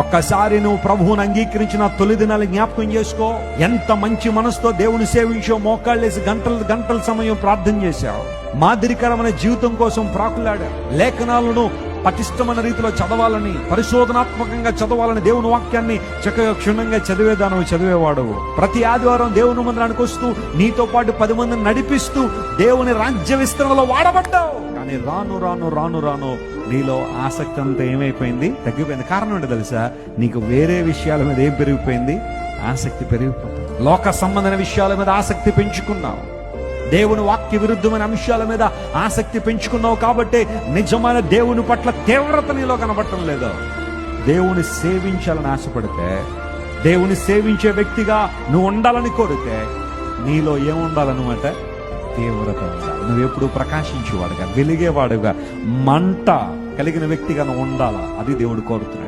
ఒక్కసారి నువ్వు ప్రభువుని అంగీకరించిన తొలి దినాలు జ్ఞాపకం చేసుకో. ఎంత మంచి మనసుతో దేవుని సేవించావు, మోకాళ్ళేసి గంటల సమయం ప్రార్థన చేశావు, మాదిరికరమైన జీవితం కోసం ప్రాకులాడా, లేఖనాలను పటిష్టమైన రీతిలో చదవాలని, పరిశోధనాత్మకంగా చదవాలని, దేవుని వాక్యాన్ని చక్కగా క్షుణ్ణంగా చదివేవాడు. ప్రతి ఆదివారం దేవుని మందిరానికి వస్తూ నీతో పాటు 10 మందిని నడిపిస్తూ దేవుని రాజ్య విస్తరణలో వాడబడ్డావు. కానీ రాను నీలో ఆసక్తి అంతా ఏమైపోయింది? తగ్గిపోయింది. కారణం ఏంటో తెలుసా? నీకు వేరే విషయాల మీద ఏం పెరిగిపోయింది? ఆసక్తి పెరిగిపోతుంది. లోక సంబంధమైన విషయాల మీద ఆసక్తి పెంచుకున్నావు, దేవుని వాక్య విరుద్ధమైన అంశాల మీద ఆసక్తి పెంచుకున్నావు. కాబట్టి నిజమైన దేవుని పట్ల తీవ్రత నీలో కనబడటం లేదు. దేవుని సేవించాలని ఆశపడితే, దేవుని సేవించే వ్యక్తిగా నువ్వు ఉండాలని కోరితే నీలో ఏముండాలన్నమాట? తీవ్రత ఉండాలి. నువ్వు ఎప్పుడు ప్రకాశించేవాడుగా, వెలిగేవాడుగా, మంట కలిగిన వ్యక్తిగా నువ్వు ఉండాలా. అది దేవుడు కోరుతున్నాడు.